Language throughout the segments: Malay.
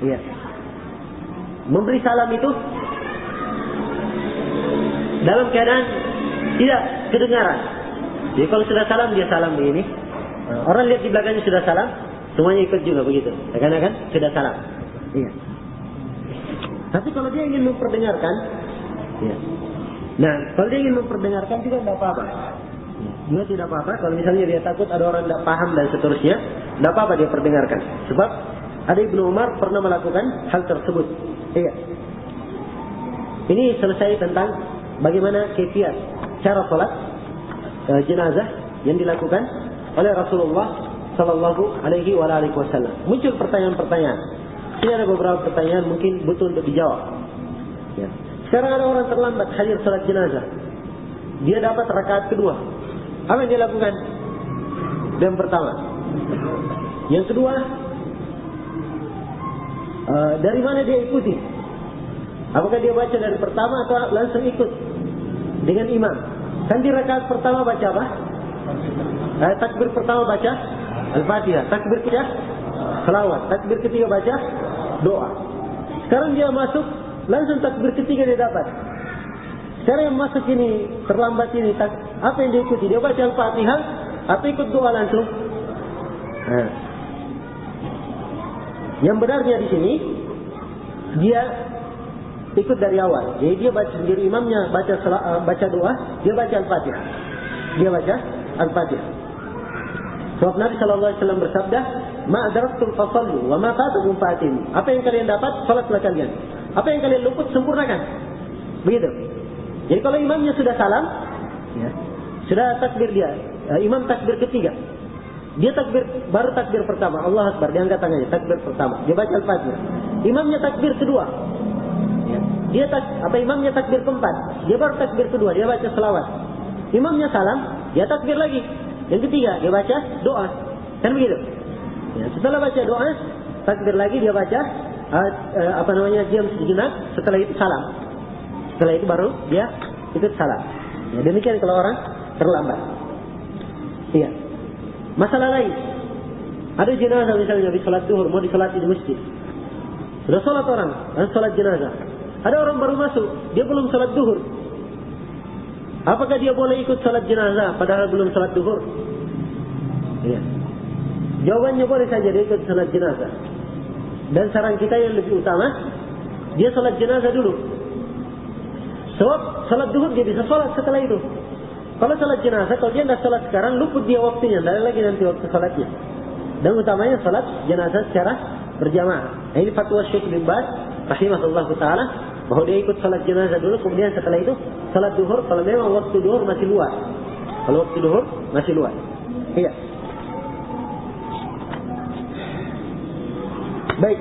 Iya. Memberi salam itu dalam keadaan tidak kedengaran. Jadi kalau sudah salam, dia salam begini. Orang lihat di belakangnya sudah salam, semuanya ikut juga begitu. Karena kan sudah salam. Iya. Tapi kalau dia ingin memperdengarkan, ya. Nah, kalau dia ingin memperdengarkan juga tidak apa-apa. Juga tidak apa-apa. Kalau misalnya dia takut ada orang tidak paham dan seterusnya, tidak apa-apa dia perdengarkan. Sebab ada Ibnu Umar pernah melakukan hal tersebut. Iya. Ini selesai tentang bagaimana kefiat cara salat jenazah yang dilakukan oleh Rasulullah Sallallahu Alaihi Wasallam. Muncul pertanyaan-pertanyaan. Ini ada beberapa pertanyaan mungkin butuh untuk dijawab. Ya. Sekarang ada orang terlambat hadir salat jenazah. Dia dapat rakaat kedua. Apa yang dia lakukan? Yang pertama. Yang kedua, dari mana dia ikuti? Apakah dia baca dari pertama atau langsung ikut dengan imam? Kan di rakaat pertama baca apa? Takbir pertama baca Al-Fatihah. Takbir kedua selawat. Takbir ketiga baca doa. Sekarang dia masuk, langsung takbir ketiga dia dapat. Sekarang yang masuk ini, terlambat ini, apa yang dia ikuti? Dia baca Al-Fatihah atau ikut doa langsung? Nah. Yang benarnya di sini, dia ikut dari awal. Jadi dia baca sendiri, imamnya baca doa, dia baca Al-Fatihah. Dia baca Al-Fatihah. Sebab Nabi SAW bersabda, "Ma adraktum fasallu, wa ma fatakum fa'timu." Apa yang kalian dapat, salatlah kalian. Apa yang kalian luput, sempurnakan. Begitu. Jadi kalau imamnya sudah salam, ya, sudah takbir dia, imam takbir ketiga. Dia takbir, baru takbir pertama, Allah Akbar, dia angkat tangannya, takbir pertama. Dia baca Al-Fatihah. Imamnya takbir kedua. Ya. Imamnya takbir keempat. Dia baru takbir kedua, dia baca selawat. Imamnya salam, dia takbir lagi. Yang ketiga, dia baca doa. Kan begitu? Ya, setelah baca doa, takbir lagi dia baca diam sejenak, setelah itu salam. Setelah itu baru dia ikut salam. Ya, demikian kalau orang terlambat. Iya. Masalah lain. Ada jenazah misalnya di salat zuhur, mau disolati di masjid. Sudah salat orang, dan salat jenazah. Ada orang baru masuk, dia belum salat zuhur. Apakah dia boleh ikut salat jenazah padahal belum salat zuhur? Iya. Jawabannya boleh saja dia ikut salat jenazah. Dan saran kita yang lebih utama, dia salat jenazah dulu. Sebab salat zuhur dia bisa salat setelah itu. Kalau salat jenazah, kalau dia tidak salat sekarang, luput dia waktunya, tidak ada lagi nanti waktu salatnya. Dan utamanya salat jenazah secara berjamaah. Nah, ini fatwa Syekh bin Baz rahimahullah taala, bahwa dia ikut salat jenazah dulu, kemudian setelah itu salat zuhur kalau memang waktu zuhur masih luas. Kalau waktu zuhur masih luas. Iya. Baik.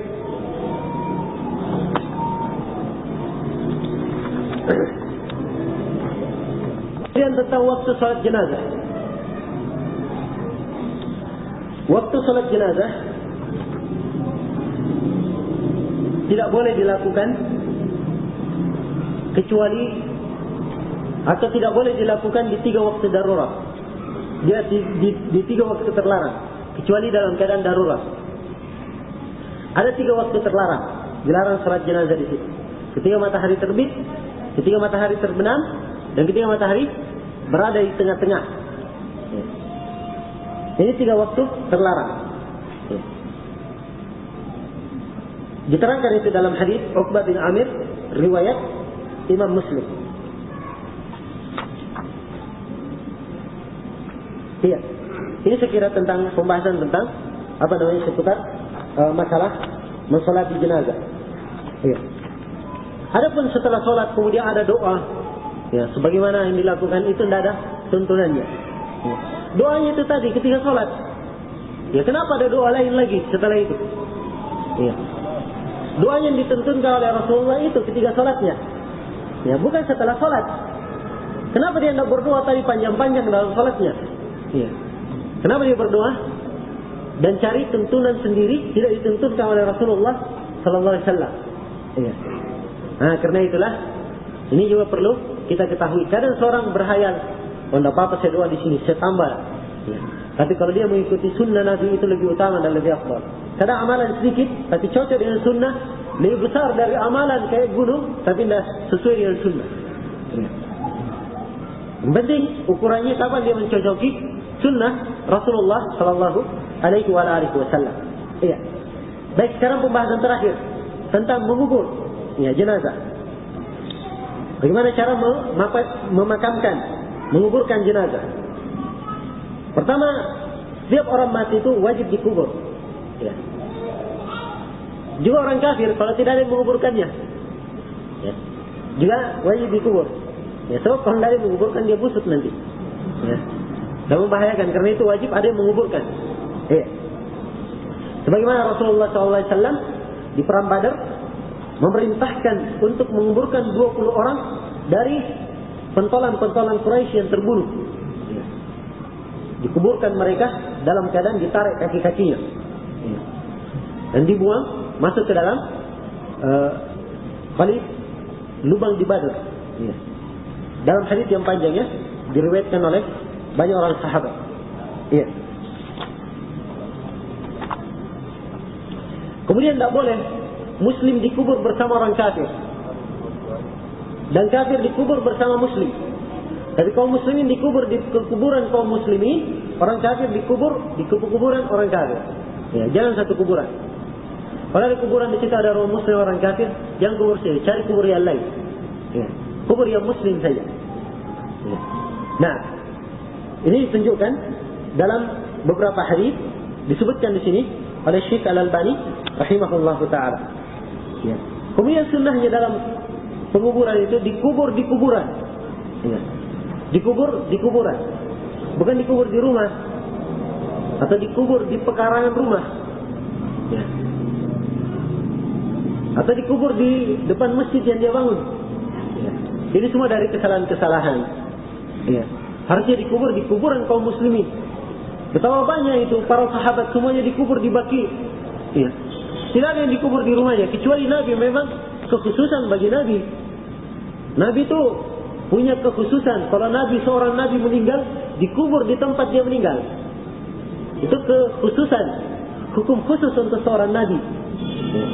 Kemudian tentang waktu salat jenazah. Waktu salat jenazah tidak boleh dilakukan kecuali atau tidak boleh dilakukan di 3 waktu darurat. Dia di 3 waktu terlarang, kecuali dalam keadaan darurat. Ada 3 waktu terlarang, dilarang salat jenazah di situ. Ketika matahari terbit, ketika matahari terbenam, dan ketika matahari berada di tengah-tengah. Ini 3 waktu terlarang. Diterangkan itu dalam hadis Uqbah bin Amir, riwayat Imam Muslim. Iya. Ini sekira tentang pembahasan tentang seputar masalah mensolati jenazah. Iya. Adapun setelah solat kemudian ada doa, ya, sebagaimana yang dilakukan itu tidak ada tuntunannya. Ya. Doanya itu tadi ketika solat. Ya, kenapa ada doa lain lagi setelah itu? Ya. Doa yang dituntunkan oleh Rasulullah itu ketika solatnya. Ya, bukan setelah solat. Kenapa dia tidak berdoa tadi panjang-panjang dalam solatnya? Ya. Kenapa dia berdoa? Dan cari tuntunan sendiri, tidak dituntunkan oleh Rasulullah Sallallahu Alaihi Wasallam. Ya. Nah, karena itulah ini juga perlu kita ketahui. Kadang seorang berhayal, oh tidak apa-apa saya doa di sini, saya tambah. Ya. Tapi kalau dia mengikuti sunnah Nabi itu lebih utama dan lebih afdal. Kadang amalan sedikit tapi cocok dengan sunnah, lebih besar dari amalan kayak gunung tapi tidak sesuai dengan sunnah. Yang penting ukurannya kapan dia mencocoki sunnah Rasulullah Sallallahu Alaihi Wasallam. Iya. Baik, sekarang pembahasan terakhir tentang mengubur jenazah. Bagaimana cara memakamkan, menguburkan jenazah? Pertama, setiap orang mati itu wajib dikubur. Ya. Juga orang kafir kalau tidak ada yang menguburkannya, ya, juga wajib dikubur. Ya, so kalau tidak ada yang menguburkan dia busuk nanti. Ya. Dan membahayakan, karena itu wajib ada yang menguburkan. Ya. Sebagaimana Rasulullah SAW di perang Badar memerintahkan untuk menguburkan 20 orang dari pentolan-pentolan Quraisy yang terbunuh. Ya. Dikuburkan mereka dalam keadaan ditarik kaki-kakinya. Ya. Dan dibuang masuk ke dalam kali lubang di Badar. Ya. Dalam hadis yang panjangnya diriwayatkan oleh banyak orang sahabat. Ya. Kemudian tidak boleh Muslim dikubur bersama orang kafir, dan kafir dikubur bersama Muslim. Tapi kaum Muslimin dikubur di kuburan kaum Muslimin, orang kafir dikubur di kuburan orang kafir. Ya, jangan satu kuburan. Kalau ada kuburan di situ ada orang Muslim orang kafir, jangan kubur saja, cari kubur yang lain. Ya, kubur yang Muslim saja. Ya. Nah, ini ditunjukkan dalam beberapa hadis disebutkan di sini oleh Syekh Al-Albani rahimahullahu taala. Ya. Kemudian sunnahnya dalam penguburan itu dikubur di kuburan. Ya. Dikubur di kuburan. Bukan dikubur di rumah atau dikubur di pekarangan rumah. Ya. Atau dikubur di depan masjid yang dia bangun. Ya. Ini semua dari kesalahan-kesalahan. Ya. Harusnya dikubur di kuburan kaum muslimin. Betapa banyak itu para sahabat semuanya dikubur di Baqi. Ya. Tidak ada yang dikubur di rumahnya kecuali Nabi. Memang kekhususan bagi Nabi. Nabi itu punya kekhususan. Kalau Nabi, seorang Nabi meninggal, dikubur di tempat dia meninggal. Itu kekhususan, hukum khusus untuk seorang Nabi. Ya.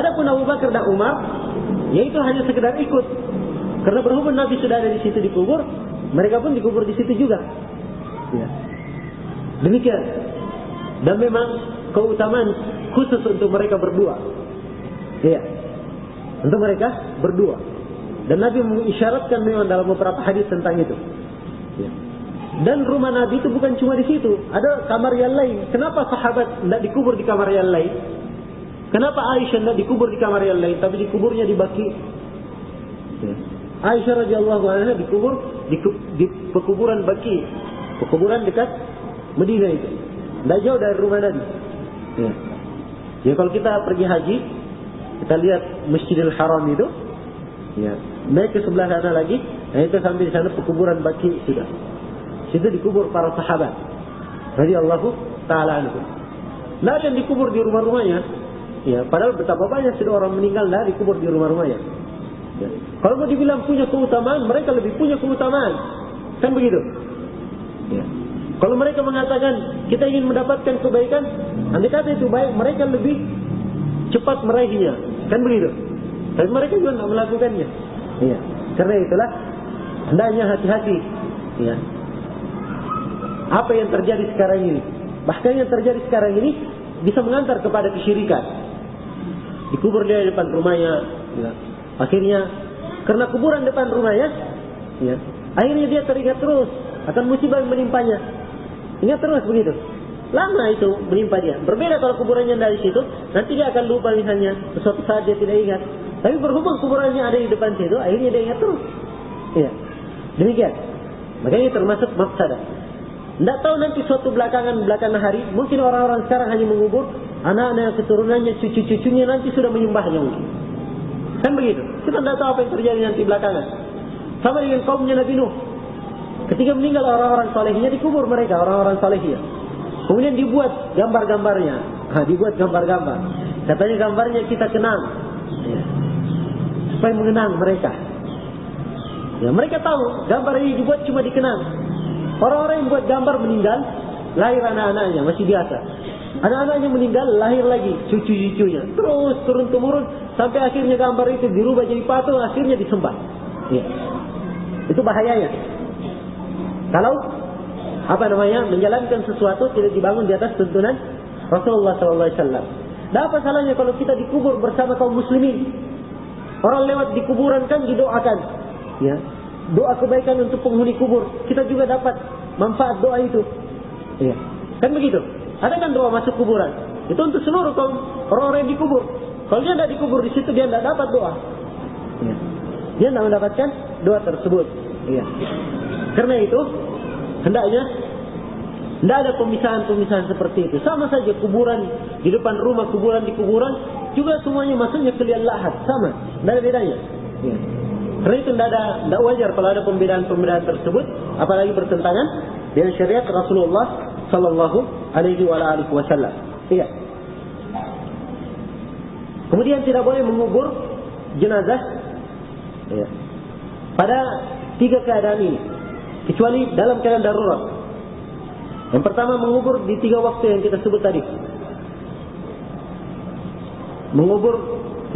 Adapun Abu Bakar dan Umar, yaitu hanya sekedar ikut. Karena berhubung Nabi sudah ada di situ dikubur, mereka pun dikubur di situ juga. Ya. Demikian. Dan memang keutamaan khusus untuk mereka berdua. Ya. Untuk mereka berdua. Dan Nabi mengisyaratkan memang dalam beberapa hadis tentang itu. Ya. Dan rumah Nabi itu bukan cuma di situ. Ada kamar yang lain. Kenapa sahabat tidak dikubur di kamar yang lain? Kenapa Aisyah tidak dikubur di kamar yang lain, tapi dikuburnya di Baqi? Ya. Aisyah radhiyallahu anha dikubur di pekuburan Baqi, pekuburan dekat Madinah itu, tidak jauh dari rumah Nabi. Ya. Ya, kalau kita pergi haji, kita lihat Masjidil Haram itu, ya, naik ke sebelah sana lagi, nah itu sampai di sana pekuburan Baqi sudah. Situ dikubur para sahabat radhiyallahu taala anhum. Tidak ada yang dikubur di rumah-rumahnya. Ya, padahal betapa banyak sudah orang meninggal dah dikubur di rumah-rumahnya. Ya. Kalau mau dibilang punya keutamaan, mereka lebih punya keutamaan. Kan begitu? Ya. Kalau mereka mengatakan kita ingin mendapatkan kebaikan, andai kata itu baik, mereka lebih cepat meraihnya. Kan begitu? Tapi mereka juga tidak melakukannya. Ya. Karena itulah hendaknya hati-hati. Ya. Apa yang terjadi sekarang ini? Bahkan yang terjadi sekarang ini bisa mengantar kepada kesyirikan. Dikubur dia di depan rumahnya, ya. Akhirnya karena kuburan depan rumahnya, ya, akhirnya dia teringat terus akan musibah yang menimpanya. Ingat terus begitu. Lama itu menimpa dia. Berbeda kalau kuburannya dari situ, nanti dia akan lupa misalnya, sesuatu saat dia tidak ingat. Tapi berhubung kuburannya ada di depan situ, akhirnya dia ingat terus. Ya. Demikian. Makanya termasuk mafsadah. Tidak tahu nanti suatu belakangan hari, mungkin orang-orang sekarang hanya mengubur anak-anak, keturunannya, cucu-cucunya nanti sudah menyembahnya mungkin. Kan begitu. Kita tidak tahu apa yang terjadi nanti belakangan. Sama dengan kaumnya Nabi Nuh. Ketika meninggal orang-orang salehnya dikubur mereka, orang-orang salehnya. Kemudian dibuat gambar-gambarnya. Dibuat gambar-gambar. Katanya gambarnya kita kenang. Ya. Supaya mengenang mereka. Ya, mereka tahu gambar ini dibuat cuma dikenang. Orang-orang yang buat gambar meninggal, lahir anak-anaknya masih biasa. Anak-anaknya meninggal, lahir lagi cucu-cucunya, terus turun-temurun sampai akhirnya gambar itu dirubah jadi patung, akhirnya disembah. Ya. Itu bahayanya. Kalau menjalankan sesuatu tidak dibangun di atas tuntunan Rasulullah SAW. Dan apa salahnya kalau kita dikubur bersama kaum muslimin? Orang lewat di kuburan kan didoakan, ya, doa kebaikan untuk penghuni kubur. Kita juga dapat manfaat doa itu, ya. Kan begitu? Ada kan doa masuk kuburan? Itu untuk seluruh kaum orang-orang yang dikubur. Kalau dia tidak dikubur di situ, dia tidak dapat doa. Ya. Dia tidak mendapatkan doa tersebut. Ya. Karena itu, hendaknya tidak ada pemisahan-pemisahan seperti itu. Sama saja kuburan di depan rumah, kuburan di kuburan, juga semuanya masuknya ke liang lahat. Sama, tidak ada bedanya. Ya. Karena itu tidak wajar kalau ada pembedaan-pembedaan tersebut, apalagi bertentangan dengan syariat Rasulullah Sallallahu Alaihi Wasallam. Iya. Kemudian tidak boleh mengubur jenazah, ya, pada 3 keadaan ini, kecuali dalam keadaan darurat. Yang pertama, mengubur di 3 waktu yang kita sebut tadi. Mengubur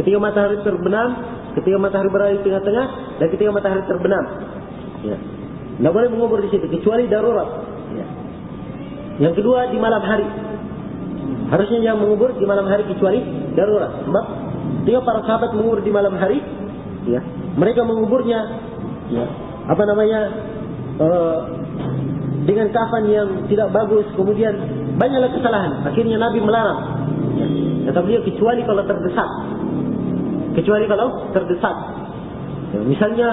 ketika matahari terbenam, ketika matahari berada di tengah-tengah, dan ketika matahari terbenam. Ya. Tidak boleh mengubur di situ, kecuali darurat. Ya. Yang kedua, di malam hari. Harusnya yang mengubur di malam hari kecuali darurat. Sebab ketika para sahabat mengubur di malam hari, ya, mereka menguburnya, ya, dengan kafan yang tidak bagus, kemudian banyaklah kesalahan. Akhirnya Nabi melarang. Ya. Kata beliau, kecuali kalau terdesak. Kecuali kalau terdesak. Ya, misalnya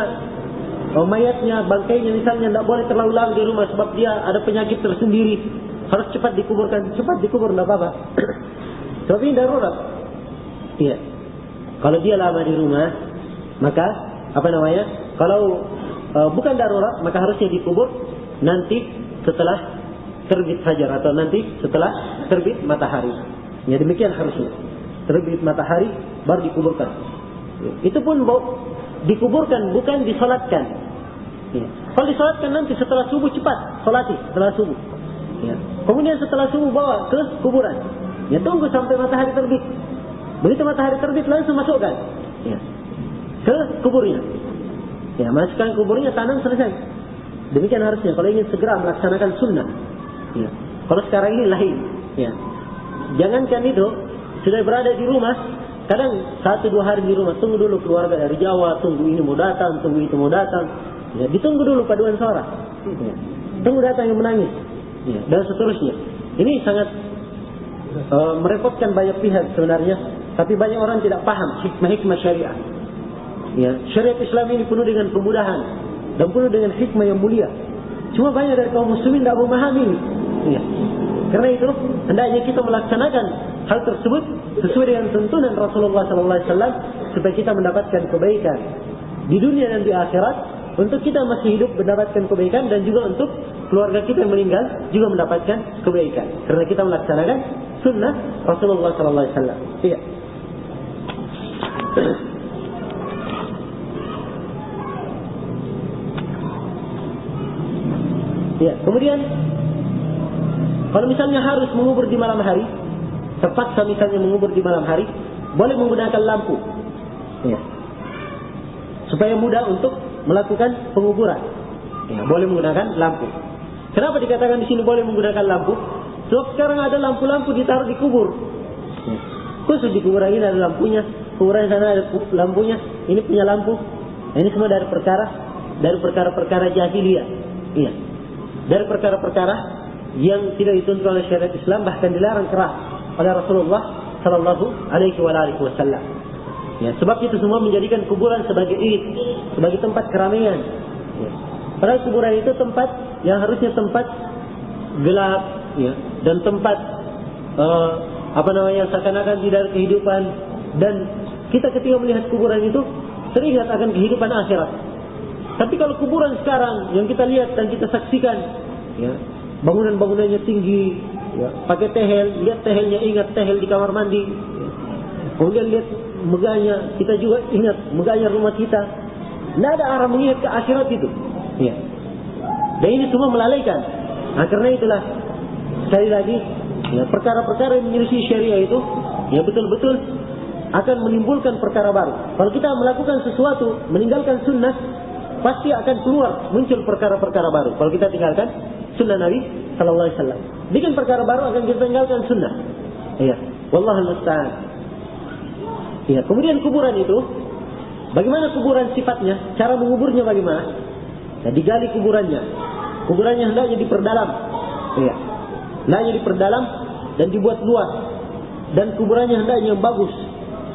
mayatnya, bangkainya misalnya tidak boleh terlalu lama di rumah sebab dia ada penyakit tersendiri, harus cepat dikuburkan. Cepat dikubur tidak apa-apa. Sebab ini darurat. Iya. Kalau dia lama di rumah, maka kalau bukan darurat, maka harusnya dikubur nanti setelah terbit fajar atau nanti setelah terbit matahari. Ya, demikian harusnya. Terbit matahari baru dikuburkan. Ya. Itu pun dikuburkan, bukan disolatkan. Ya. Kalau disolatkan nanti setelah subuh cepat solati setelah subuh. Ya. Kemudian setelah subuh bawa ke kuburan. Ya, tunggu sampai matahari terbit. Begitu matahari terbit langsung masukkan, ya, ke kuburnya. Ya, masukkan kuburnya, tanam, selesai. Demikian harusnya kalau ingin segera melaksanakan sunnah. Ya. Kalau sekarang ini lain. Ya. Jangankan itu, sudah berada di rumah, kadang 1-2 hari di rumah, tunggu dulu keluarga dari Jawa, tunggu ini mau datang, tunggu itu mau datang. Ya, ditunggu dulu paduan suara. Ya. Tunggu datang yang menangis. Ya, dan seterusnya. Ini sangat merepotkan banyak pihak sebenarnya, tapi banyak orang tidak paham hikmah-hikmah syariah. Ya, syariat Islam ini penuh dengan kemudahan dan penuh dengan hikmah yang mulia. Cuma banyak dari kaum muslimin tidak memahami. Ya. Karena itu hendaknya kita melaksanakan hal tersebut sesuai dengan tuntunan Rasulullah SAW supaya kita mendapatkan kebaikan di dunia dan di akhirat. Untuk kita masih hidup mendapatkan kebaikan, dan juga untuk keluarga kita yang meninggal juga mendapatkan kebaikan. Karena kita melaksanakan sunnah Rasulullah SAW. Iya. Ya, kemudian kalau misalnya harus mengubur di malam hari, terpaksa misalnya mengubur di malam hari, boleh menggunakan lampu. Ya. Supaya mudah untuk melakukan penguburan. Ya, boleh menggunakan lampu. Kenapa dikatakan di sini boleh menggunakan lampu? Sebab sekarang ada lampu-lampu ditaruh di kubur. Ya. Khusus di kuburan ini ada lampunya, kuburan sana ada lampunya. Ini punya lampu. Ini semua dari perkara-perkara jahiliyah. Iya. Dari perkara-perkara yang tidak dituntut oleh syariat Islam, bahkan dilarang keras oleh Rasulullah Sallallahu Alaihi Wasallam. Ya, sebab itu semua menjadikan kuburan sebagai sebagai tempat keramaian. Ya. Padahal kuburan itu tempat yang harusnya tempat gelap, ya, dan tempat seakan-akan tidak ada kehidupan. Dan kita ketika melihat kuburan itu teringat akan kehidupan akhirat. Tapi kalau kuburan sekarang yang kita lihat dan kita saksikan, ya, bangunan-bangunannya tinggi, ya, pakai tehel, lihat tehelnya, ingat tehel di kamar mandi. Ya. Kemudian lihat megahnya, kita juga ingat megahnya rumah kita. Tidak ada arah mengingat ke akhirat itu. Ya. Dan ini semua melalaikan. Nah, karena itulah sekali lagi Ya, perkara-perkara yang menyelisih syariah itu, ya betul-betul akan menimbulkan perkara baru. Kalau kita melakukan sesuatu, meninggalkan sunnah, pasti akan keluar muncul perkara-perkara baru. Kalau kita tinggalkan sunnah Nabi Sallallahu Alaihi Wasallam, bikin perkara baru akan kita tinggalkan sunnah. Iya, wallahul musta'an. Iya, kemudian kuburan itu, bagaimana kuburan sifatnya? Cara menguburnya bagaimana? Nah, digali kuburannya. Kuburannya hendaknya diperdalam. Iya, hendaknya diperdalam dan dibuat luas. Dan kuburannya hendaknya yang bagus.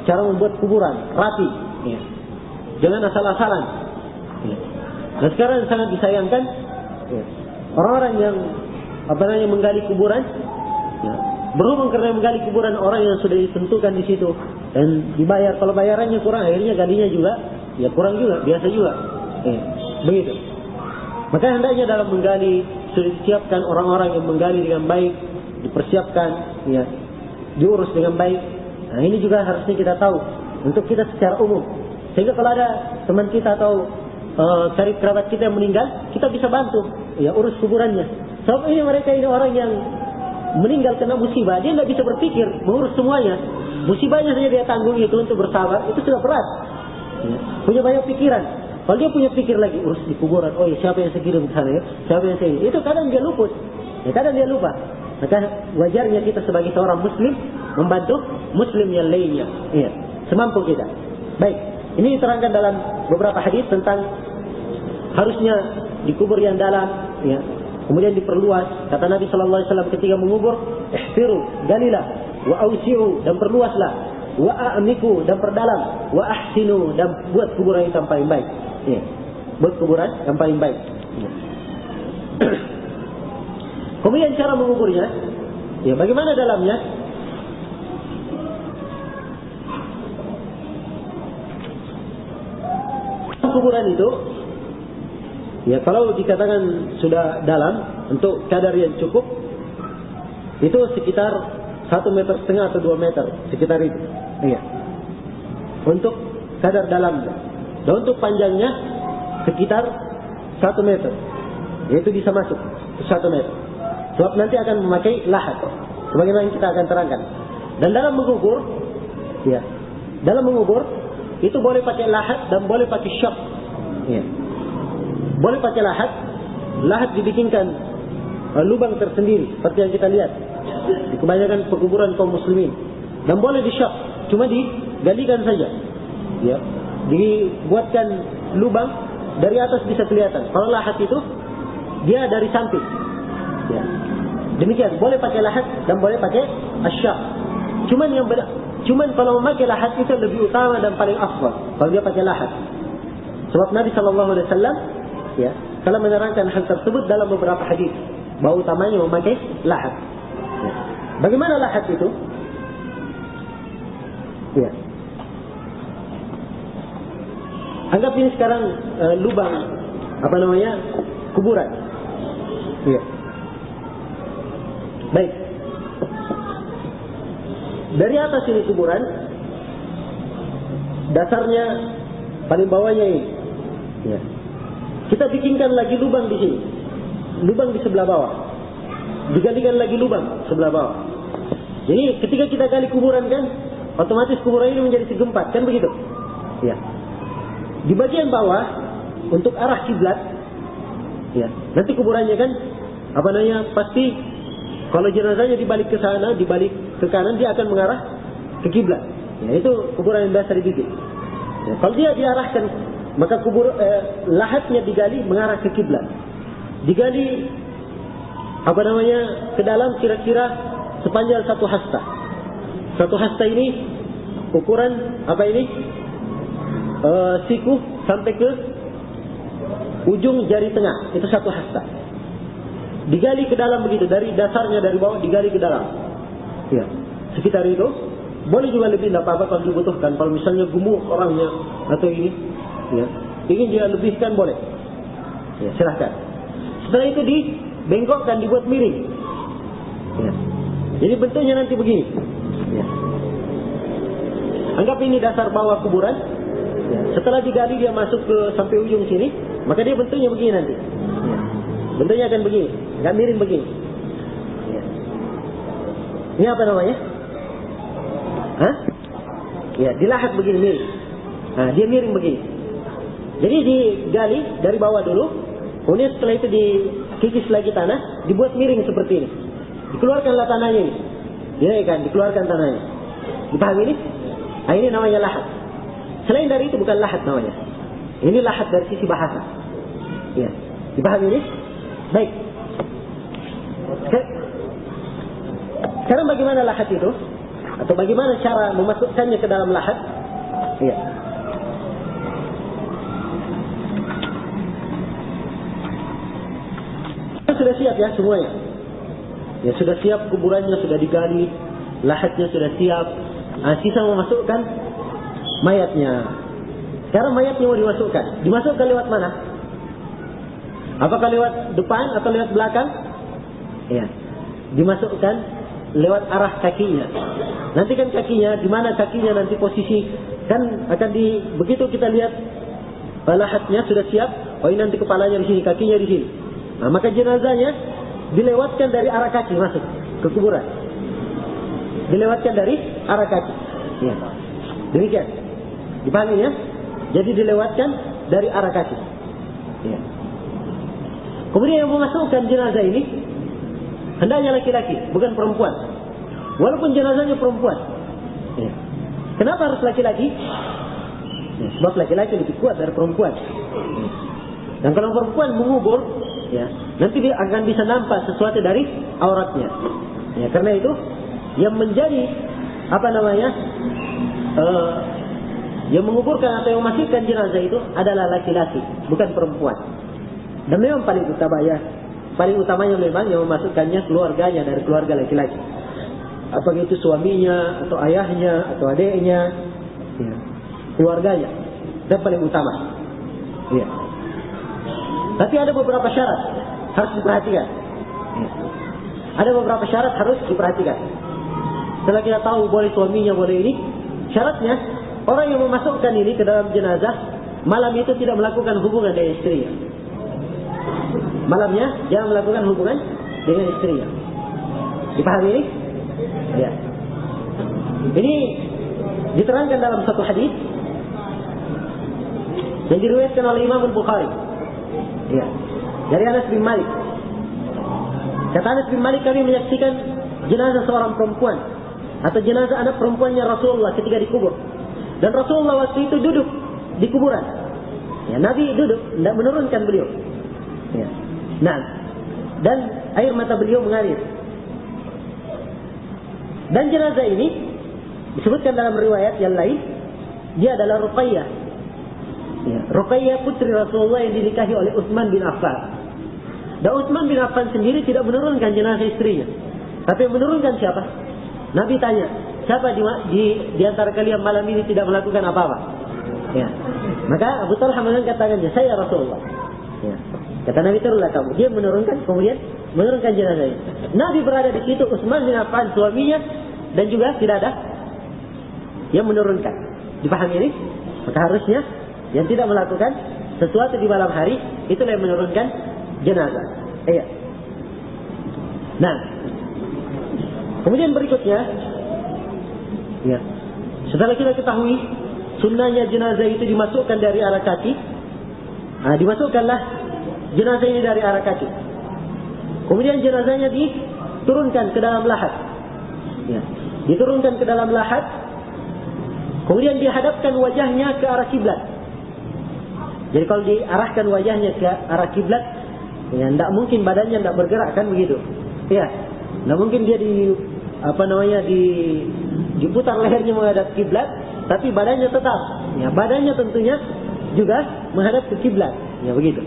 Cara membuat kuburan rapi. Iya. Jangan asal-asalan. Iya. Nah, sekarang sangat disayangkan, iya, orang-orang yang menggali kuburan, ya, berhubung karena menggali kuburan orang yang sudah ditentukan di situ dan dibayar. Kalau bayarannya kurang, akhirnya galinya juga ya kurang juga, biasa juga. Begitu. Maka hendaknya dalam menggali sudah disiapkan orang-orang yang menggali dengan baik, dipersiapkan, ya, diurus dengan baik. Nah, ini juga harusnya kita tahu untuk kita secara umum. Sehingga kalau ada teman kita atau karib kerabat kita yang meninggal, kita bisa bantu, ya, urus kuburannya. Sebab ini mereka ini orang yang meninggal kena musibah, dia tidak bisa berpikir mengurus semuanya. Musibahnya saja dia tanggung itu untuk bersabar, itu sudah berat. Ya. Punya banyak pikiran. Kalau dia punya pikir lagi, urus di kuburan, oh ya, siapa yang saya kirim ke sana ya, siapa yang saya ini. Itu kadang dia luput, ya, kadang dia lupa. Maka wajarnya kita sebagai seorang muslim membantu muslim yang lainnya, ya, semampu kita. Baik, ini diterangkan dalam beberapa hadis tentang harusnya dikubur yang dalam, ya. Kemudian diperluas. Kata Nabi Sallallahu Alaihi Wasallam ketika mengubur, ihfiru, galilah, wa ausi'u, dan perluaslah, wa a'miku, dan perdalam, wa ahsinu, dan buat kuburan yang paling baik. Ya. Buat kuburan yang paling baik. Ya. Kemudian cara menguburnya, ya, bagaimana dalamnya? Kuburan itu, ya, kalau dikatakan sudah dalam untuk kadar yang cukup, itu sekitar 1,5 meter atau 2 meter, sekitar itu. Iya. Untuk kadar dalamnya. Dan untuk panjangnya sekitar 1 meter. Yaitu bisa masuk 1 meter. Sebab nanti akan memakai lahat. Sebagaimana kita akan terangkan. Dan dalam mengubur, ya, dalam mengubur itu boleh pakai lahat dan boleh pakai syak. Ya. Boleh pakai lahat. Lahat dibikinkan lubang tersendiri seperti yang kita lihat di kebanyakan pekuburan kaum muslimin. Dan boleh disyak, cuma digalikan saja. Ya. Dibuatkan lubang dari atas bisa kelihatan. Kalau lahat itu dia dari samping. Ya. Demikian, boleh pakai lahat dan boleh pakai asyak. Cuman kalau memakai lahat itu lebih utama dan paling afdal kalau dia pakai lahat. Sebab Nabi Sallallahu Alaihi Wasallam, ya, telah menerangkan hal tersebut dalam beberapa hadis bahwa utamanya memakai lahat. Ya. Bagaimana lahat itu? Ya. Anggap ini sekarang lubang kuburan. Ya. Baik. Dari atas ini kuburan, dasarnya paling bawahnya ini. Ya. Kita bikinkan lagi lubang di sini, lubang di sebelah bawah, digalikan lagi lubang sebelah bawah. Jadi ketika kita gali kuburan kan, otomatis kuburan ini menjadi segi empat, kan begitu? Ya. Di bagian bawah untuk arah kiblat, ya. Nanti kuburannya kan pasti kalau jenazahnya dibalik ke sana, dibalik ke kanan, dia akan mengarah ke kiblat. Ya, itu kuburan yang biasa dibikin. Ya, kalau dia diarahkan, maka lahatnya digali mengarah ke kiblat. Digali ke dalam kira-kira sepanjang 1 hasta. 1 hasta ini ukuran siku sampai ke ujung jari tengah, itu 1 hasta. Digali ke dalam begitu, dari dasarnya dari bawah digali ke dalam. Ya, sekitar itu. Boleh juga lebih, tidak apa-apa kalau dibutuhkan. Kalau misalnya gemuk orangnya atau ini, ya, ingin dia lebihkan boleh. Ya, silahkan. Setelah itu dibengkokkan, dibuat miring. Ya. Jadi bentuknya nanti begini. Ya. Anggap ini dasar bawah kuburan. Ya. Setelah digali dia masuk ke sampai ujung sini, maka dia bentuknya begini nanti. Ya. Bentuknya akan begini, nggak miring begini. Ya. Ini apa namanya? Hah? Ya, dilahat begini miring. Nah, dia miring begini. Jadi digali dari bawah dulu, kemudian setelah itu dikikis lagi tanah, dibuat miring seperti ini. Dikeluarkanlah tanahnya ini. Dinaikkan, dikeluarkan tanahnya. Dipahami ini? Nah, ini namanya lahat. Selain dari itu bukan lahat namanya. Ini lahat dari sisi bahasa. Ya. Dipahami ini? Baik. Sekarang bagaimana lahat itu? Atau bagaimana cara memasukkannya ke dalam lahat? Ya. Sudah siap ya semuanya. Ya sudah siap, kuburannya sudah digali, lahatnya sudah siap. Sisa memasukkan mayatnya. Sekarang mayatnya mau dimasukkan. Dimasukkan lewat mana? Apakah lewat depan atau lewat belakang? Ya. Dimasukkan lewat arah kakinya. Nanti kan kakinya, di mana kakinya nanti posisi kan akan begitu kita lihat lahatnya sudah siap. Oh ini nanti kepalanya di sini, kakinya di sini. Nah, maka jenazahnya dilewatkan dari arah kaki masuk ke kuburan. Dilewatkan dari arah kaki. Ya. Demikian. Dipahami ya? Jadi dilewatkan dari arah kaki. Ya. Kemudian yang memasukkan jenazah ini hendaknya laki-laki, bukan perempuan. Walaupun jenazahnya perempuan. Ya. Kenapa harus laki-laki? Ya, sebab laki-laki lebih kuat dari perempuan. Ya. Dan kalau perempuan mengubur, ya, nanti dia akan bisa nampak sesuatu dari auratnya. Ya, karena itu yang menjadi yang menguburkan atau yang memasukkan jenazah itu adalah laki-laki, bukan perempuan. Dan memang paling utamanya memang yang memasukkannya keluarganya dari keluarga laki-laki. Apakah itu suaminya atau ayahnya atau adiknya, ya, keluarganya. Dan paling utama. Ya. Tapi ada beberapa syarat harus diperhatikan. Ya. Ada beberapa syarat harus diperhatikan. Setelah kita tahu boleh suaminya, boleh ini, syaratnya orang yang memasukkan ini ke dalam jenazah malam itu tidak melakukan hubungan dengan istrinya. Malamnya jangan melakukan hubungan dengan istrinya. Dipahami ini? Ya. Ini diterangkan dalam satu hadis yang diriwayatkan oleh Imam Al-Bukhari. Ya. Dari Anas bin Malik. Kata Anas bin Malik, kami menyaksikan jenazah seorang perempuan atau jenazah anak perempuannya Rasulullah ketika dikubur. Dan Rasulullah waktu itu duduk di kuburan. Ya, Nabi duduk, tidak menurunkan beliau. Ya. Nah, dan air mata beliau mengalir. Dan jenazah ini disebutkan dalam riwayat yang lain, dia adalah Ruqayyah. Ya, Ruqayyah putri Rasulullah yang dinikahi oleh Utsman bin Affan. Dan Utsman bin Affan sendiri tidak menurunkan jenazah istrinya, tapi menurunkan siapa? Nabi tanya, siapa di antara kalian malam ini tidak melakukan apa-apa? Ya. Maka Abu Talha mengangkat tangannya, saya Rasulullah. Ya. Kata Nabi, turunlah kamu. Dia menurunkan, kemudian menurunkan jenazahnya. Nabi berada di situ, Utsman bin Affan suaminya, dan juga tidak ada yang menurunkan. Dipahami ini? Maka harusnya yang tidak melakukan sesuatu di malam hari, itulah yang menurunkan jenazah. Iya. Nah, kemudian berikutnya, ya, setelah kita ketahui sunnahnya jenazah itu dimasukkan dari arah kaki, dimasukkanlah jenazah ini dari arah kaki. Kemudian jenazahnya diturunkan ke dalam lahat. Ya, diturunkan ke dalam lahat. Kemudian dihadapkan wajahnya ke arah kiblat. Jadi kalau diarahkan wajahnya ke arah kiblat, ya, tidak mungkin badannya tidak bergerak, kan begitu? Ya, tidak mungkin dia diputar lehernya menghadap kiblat, tapi badannya tetap. Ya, badannya tentunya juga menghadap ke kiblat. Ya, begitu.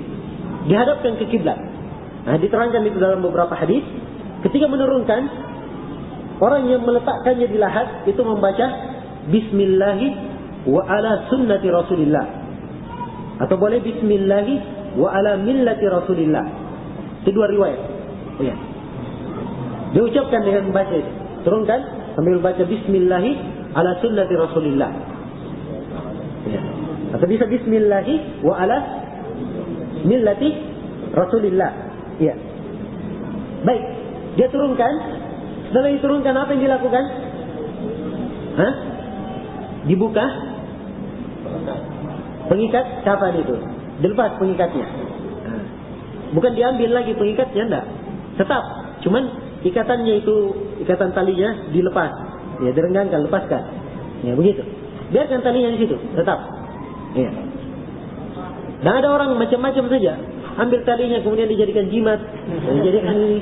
Dihadapkan ke kiblat. Nah, diterangkan itu dalam beberapa hadis. Ketika menurunkan, orang yang meletakkannya di lahat itu membaca Bismillahi wa ala sunnati Rasulillah, atau boleh Bismillahi wa ala millati Rasulillah. Itu dua riwayat. Ya. Diucapkan dengan membaca itu. Turunkan sambil baca Bismillahi ala sunnati Rasulillah. Ya. Atau bisa Bismillahi wa ala millati Rasulillah. Ya. Baik. Dia turunkan Setelah diturunkan apa yang dilakukan? Hah? Dibuka pengikat kafan itu, dilepas pengikatnya. Bukan diambil lagi pengikatnya, enggak. Tetap, cuman ikatannya itu, ikatan talinya dilepas. Ya, direnggangkan, lepaskan. Ya, begitu. Biarkan talinya di situ, tetap. Ya. Dan ada orang macam-macam saja, ambil talinya kemudian dijadikan jimat, dijadikan ini.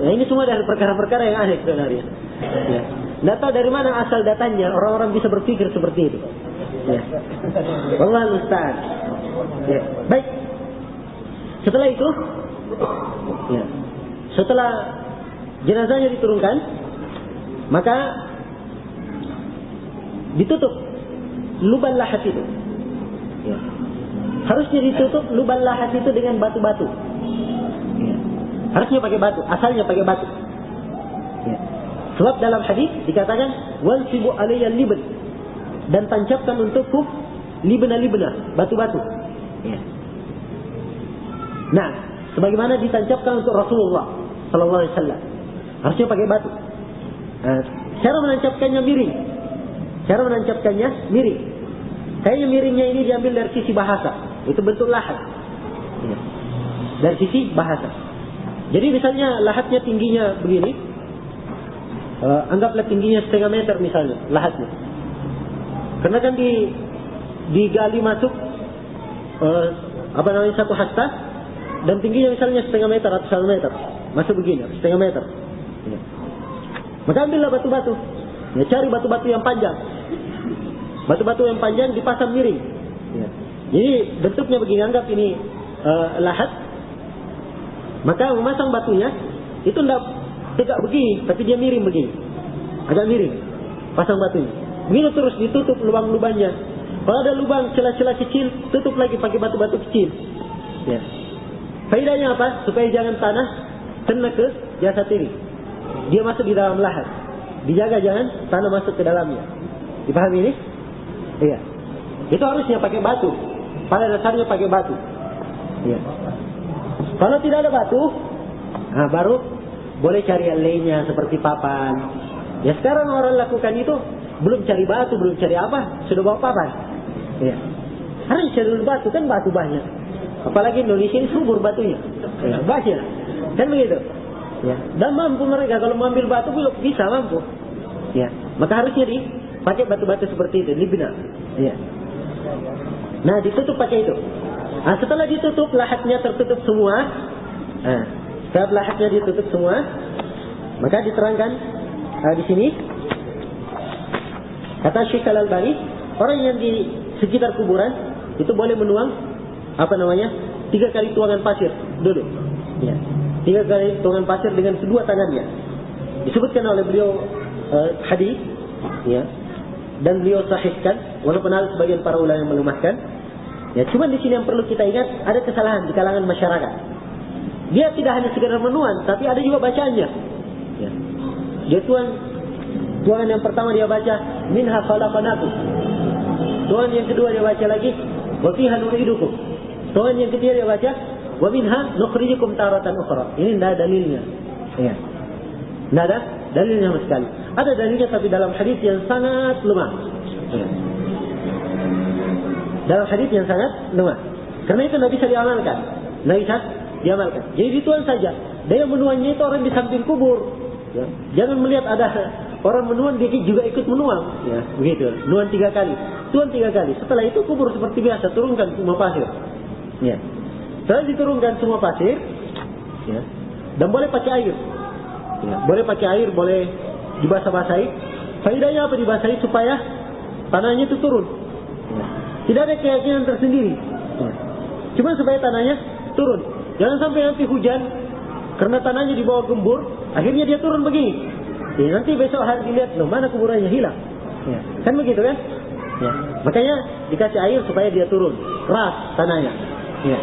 Ya, ini semua dari perkara-perkara yang aneh sebenarnya. Ya. Tidak tahu dari mana asal datanya orang-orang bisa berpikir seperti itu. Ya. Wallahu musta'an. Ya. Baik. Setelah itu, ya, setelah jenazahnya diturunkan, maka ditutup lubang lahat itu. Ya. Harusnya ditutup lubang lahat itu dengan batu-batu. Ya. Harusnya pakai batu, asalnya pakai batu. Ya. Sebab dalam hadis dikatakan wansibu alayya libn, dan tancapkan untukku libna-libna, batu-batu. Ya. Nah, sebagaimana ditancapkan untuk Rasulullah sallallahu alaihi wasallam, harusnya pakai batu. Nah, cara menancapkannya miring. Cara menancapkannya miring. Kayaknya miringnya ini diambil dari sisi bahasa. Itu bentuk lahat. Ya. Dari sisi bahasa. Jadi misalnya lahatnya tingginya begini, anggaplah tingginya 1,5 meter misalnya lahatnya. Karena kan digali masuk satu hasta, dan tingginya misalnya 1,5 meter atau 1 meter, masuk begini 1,5 meter. Ya. Maka ambillah batu-batu. Ya, cari batu-batu yang panjang. Batu-batu yang panjang dipasang miring. Ya. Jadi bentuknya begini, anggap ini lahat. Maka memasang batunya itu tidak tegak begini, tapi dia miring begini, agak miring. Pasang batunya. Begitu terus ditutup lubang-lubangnya. Kalau ada lubang celah-celah kecil, tutup lagi pakai batu-batu kecil. Ya. Faedahnya apa? Supaya jangan tanah kena ke jasad ini. Dia masuk di dalam lahat. Dijaga jangan tanah masuk ke dalamnya. Dipahami ini? Iya. Itu harusnya pakai batu. Pada dasarnya pakai batu. Iya. Kalau tidak ada batu, nah baru boleh cari yang lainnya seperti papan. Ya sekarang orang lakukan itu belum cari batu, belum cari apa, sudah bawa papan. Iya. Harus cari batu, kan batu banyak. Apalagi Indonesia ini subur batunya. Ya, banyak. Kan begitu. Ya. Dan mampu mereka kalau mengambil batu belum bisa mampu. Ya. Maka harusnya dipakai batu-batu seperti itu, libna. Ya. Nah, ditutup pakai itu. Nah, setelah ditutup, lahatnya tertutup semua. Nah, setelah lahatnya ditutup semua, maka diterangkan di sini kata Syekh Al-Albani, orang yang di sekitar kuburan itu boleh menuang 3 kali tuangan pasir dulu. Ya. 3 kali tuangan pasir dengan kedua tangannya. Disebutkan oleh beliau hadis, ya. Dan beliau sahihkan, walaupun ada sebagian para ulama yang melemahkan. Ya, cuma di sini yang perlu kita ingat, ada kesalahan di kalangan masyarakat. Dia tidak hanya sekedar menuang, tapi ada juga bacaannya. Ya. Dia tuangan yang pertama dia baca minha khalaqnakum. Tuangan yang kedua dia baca lagi wa fiha nu'idukum. Tuangan yang ketiga dia baca wa minha nukhrijukum taratan ukhra. Ini tidak ada dalilnya. Ya. Tidak ada dalilnya sama sekali. Ada dalilnya tapi dalam hadis yang sangat lemah. Ya. Dalam hadis yang sangat lemah. Karena itu tidak bisa diamalkan. Tidak bisa diamalkan. Jadi dituang saja. Dia menuangnya itu orang di samping kubur. Ya. Jangan melihat ada orang menuang, dia juga ikut menuang. Ya, begitu. Nuang 3 kali. Tuang 3 kali. Setelah itu kubur seperti biasa. Turunkan semua pasir. Ya. Setelah diturunkan semua pasir. Ya. Dan boleh pakai air. Ya. Boleh pakai air, boleh dibasah-basahi. Faedahnya apa dibasahi? Supaya tanahnya itu turun. Ya. Tidak ada keyakinan tersendiri. Ya. Cuma supaya tanahnya turun. Jangan sampai nanti hujan, karena tanahnya dibawa gembur, akhirnya dia turun begini. Ya, nanti besok hari dilihat, loh mana kuburannya hilang. Ya. Kan begitu kan? Ya. Makanya dikasih air supaya dia turun. Keras tanahnya. Ya.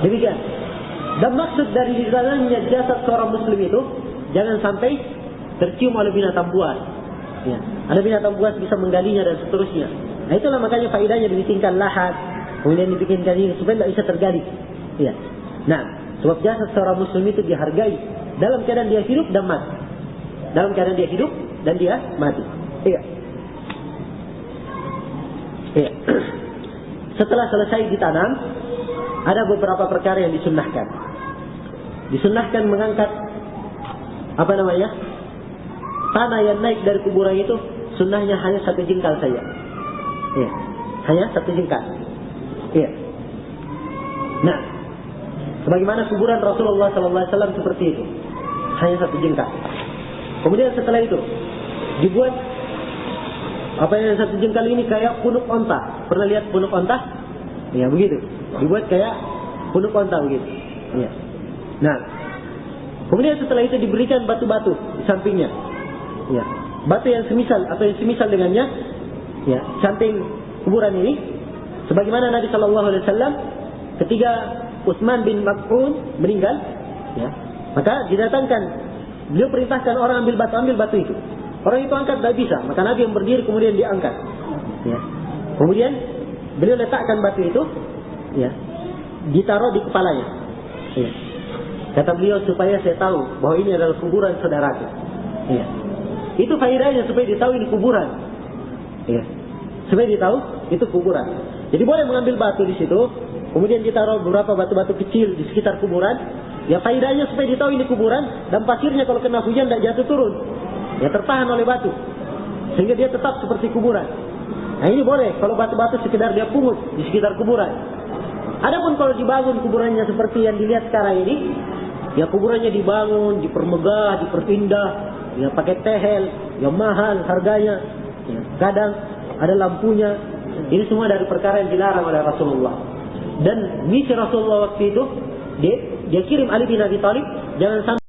Demikian. Dan maksud dari di dalamnya jasad seorang muslim itu, jangan sampai tercium oleh binatang buas. Ya. Ada binatang buas bisa menggalinya dan seterusnya. Nah itulah makanya faedahnya dibikinkan lahat, kemudian dibikinkan ini supaya tidak bisa tergali. Ya. Nah, sebab jasad seorang muslim itu dihargai dalam keadaan dia hidup dan mati. dalam keadaan dia hidup dan dia mati. Iya. Iya. Setelah selesai ditanam, ada beberapa perkara yang disunnahkan. Disunnahkan mengangkat tanah yang naik dari kuburan itu, sunnahnya hanya 1 jengkal saja. Iya. Hanya 1 jengkal. Iya. Nah, sebagaimana kuburan Rasulullah SAW seperti itu, hanya 1 jengkal. Kemudian setelah itu dibuat 1 jengkal ini kayak punuk onta. Pernah lihat punuk onta? Ya begitu. Dibuat kayak punuk onta begitu. Ya. Nah, kemudian setelah itu diberikan batu-batu di sampingnya. Ya. Batu yang semisal atau yang semisal dengannya, ya, samping kuburan ini. Sebagaimana Nabi SAW ketika Utsman bin Maz'un meninggal, ya, maka didatangkan, beliau perintahkan orang ambil batu itu. Orang itu angkat tidak bisa, maka Nabi yang berdiri kemudian diangkat. Ya. Kemudian beliau letakkan batu itu, ya, ditaruh di kepalanya. Ya. Kata beliau, supaya saya tahu bahwa ini adalah kuburan saudaraku. Ya. Itu faedahnya, supaya ditahu ini kuburan. Ya. Supaya ditahu itu kuburan. Jadi boleh mengambil batu di situ, kemudian ditaruh beberapa batu-batu kecil di sekitar kuburan. Ya, faedahnya supaya ditahu ini kuburan, dan pasirnya kalau kena hujan tidak jatuh turun. Ya, tertahan oleh batu, sehingga dia tetap seperti kuburan. Nah, ini boleh kalau batu-batu sekedar dia pungut di sekitar kuburan. Adapun kalau dibangun kuburannya seperti yang dilihat sekarang ini, ya kuburannya dibangun, dipermegah, diperindah, ya pakai tehel yang mahal harganya, ya, kadang ada lampunya. Ini semua dari perkara yang dilarang oleh Rasulullah. Dan misi Rasulullah waktu itu, dia kirim Ali bin Abi Thalib, jangan sampai